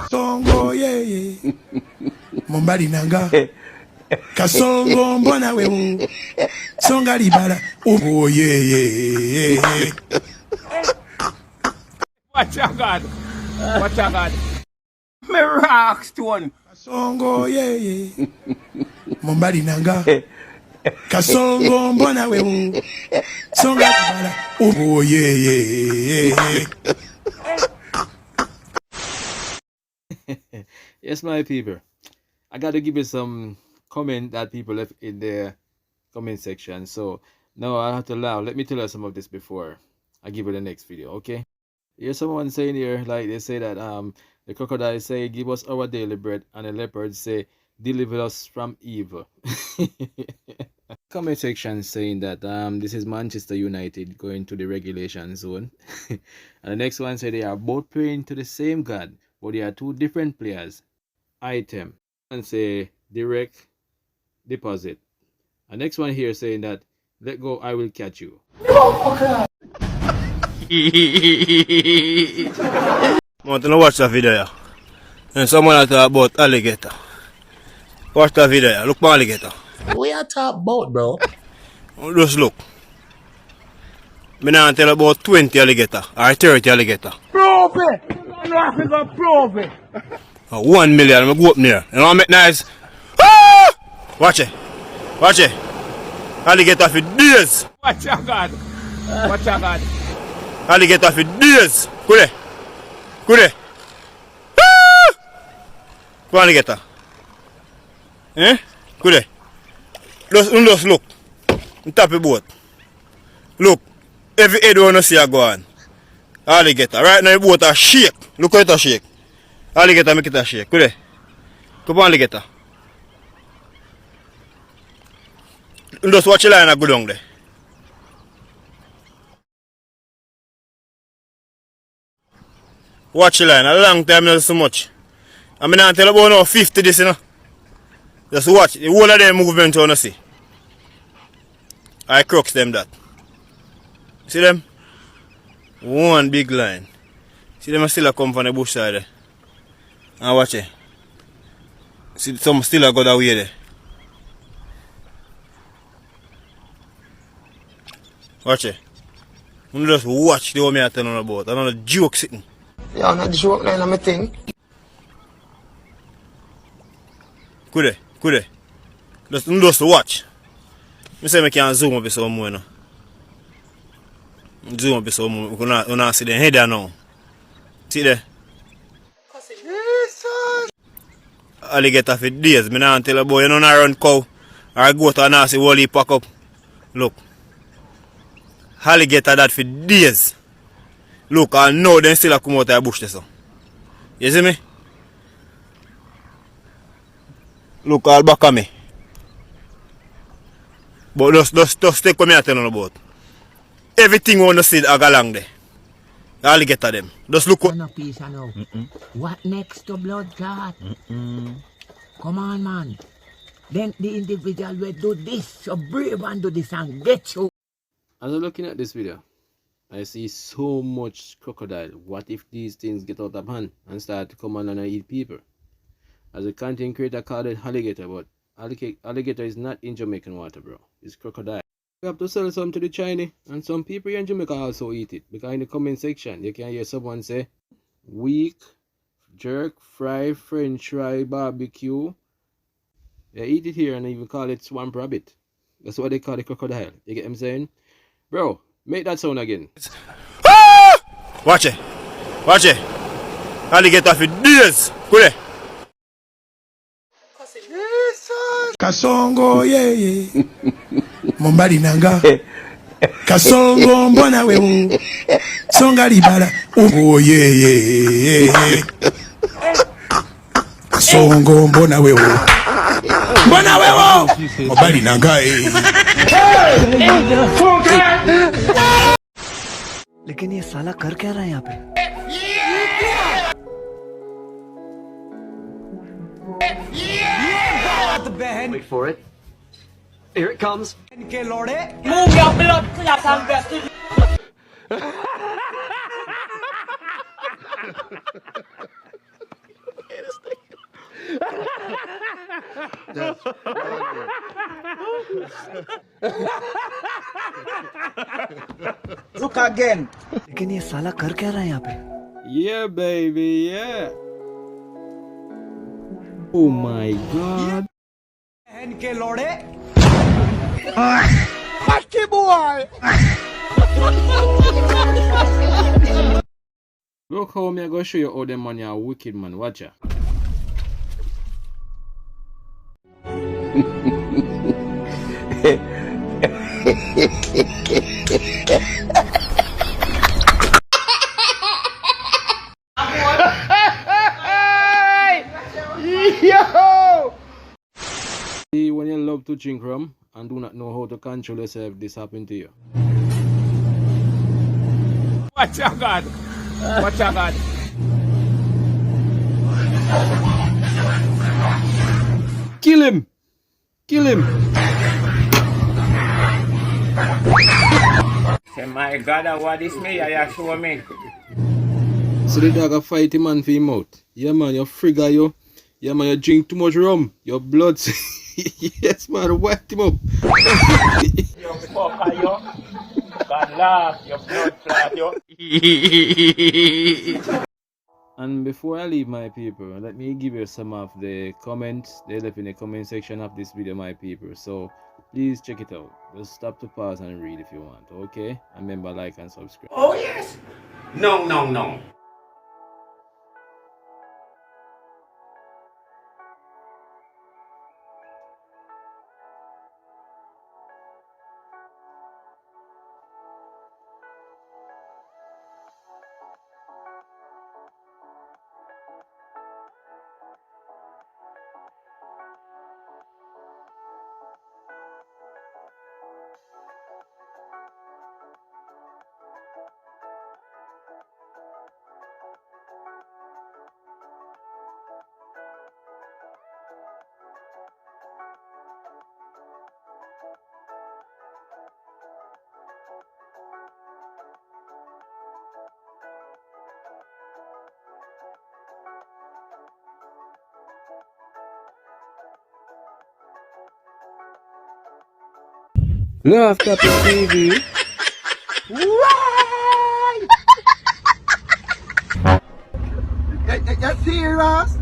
Songo ye Mombali nanga Kasongo mbona wewe Songa libala Oh ye Watch out, God. Watch out, God. Me rock stone. Kasongo ye Mombali nanga Kasongo mbona wewe Songa libala Oh ye Yes, my people. I got to give you some comment that people left in the comment section. So now I have to allow. Let me tell you some of this before I give you the next video. Okay. Here's someone saying here, like they say that the crocodile say, "Give us our daily bread," and the leopard say, "Deliver us from evil." Comment section saying that this is Manchester United going to the relegation zone. And the next one say they are both praying to the same God, but they are two different players. Item and say direct deposit. The next one here saying that let go, I will catch you. I want to watch the video here. And someone talk about alligator. Watch the video here. Look for alligator. What you talk about, bro? Just look. I now tell about 20 alligator or 30 alligator. Prove it. You have to go prove it. 1 million. I go up there. You know what I make nice? Ah! Watch it. Watch it. Alligator for days. Watch out, God. Watch out, God. Alligator for days. Kule. Kule. Ah! Go alligator. Eh? Kule. Just look. On top of the boat. Look. Every head you see go on. Alligator. Right now the boat a shake. Look how it a shake. Alligator make it a shake. Kule. Come on, alligator. Just watch the line and go down there. Watch the line. A long time not so much. I mean I tell you about now 50 this, you know. Just watch. The whole of them movement you wanna see. I crux them that. See them? One big line. See them still come from the bush side there. And watch it. See some still go that way there. Watch it. You just watch the way I tell you about. I don't know joke sitting. Yeah, not the joke line of my thing. Could they? Just watch. I say I can zoom up some more now. Zoom up some more. You not see the head there now. See there? Alligator for days. I don't tell you about you don't run cow or goat and not see wally pack up. Look. Alligator that for days. Look, I know they still come out of the bush there. So. You see me? Look all back at me. But just take what I tell you about. Everything you want to see I go along there. The alligator them. Just look what. What next to blood clot? Come on, man. Then the individual will do this, so brave and do this and get you. As I'm looking at this video, I see so much crocodile. What if these things get out of hand and start to come on and eat people? As a content creator called it alligator, but alligator is not in Jamaican water, bro. It's crocodile. We have to sell some to the Chinese, and some people here in Jamaica also eat it. Because in the comment section, you can hear someone say, weak, jerk, fry, french fry, barbecue. They eat it here and even call it swamp rabbit. That's what they call the crocodile. You get what I'm saying? Bro, make that sound again. Ah! Watch it. Watch it. Alligator for days. Kule. Kasongo ye Mombali nanga Kasongo mbona wewe Songa libala Oh ye Kasongo mbona wewe Mombali nanga लेकिन ये साला कर क्या रहा है यहाँ पे? Wait for it. Here it comes. Move your blood clot and Look again. लेकिन ये साला कर क्या रहा है यहाँ पे? Yeah, baby, yeah. Oh my god. के लोड़े. Fucky boy. Look how me I go show you how them money are wicked, man. Watch ya. Yo! See, when you love to drink rum and do not know how to control yourself, this happen to you. Watch your God. Watch your God. Kill him! Kill him! Say, my God, what is me? I show me. So the dog a fight him man for him out. Yeah man, you frigga you. Yeah man, you drink too much rum. Your blood. Yes man, wipe him up. You fucker, yo. God laugh, your blood clot, yo. And before I leave my people, let me give you some of the comments they left in the comment section of this video, my people. So please check it out. Just stop to pause and read if you want, okay? And remember, like and subscribe. Oh, yes. No, no, no. Love Topic TV. You serious?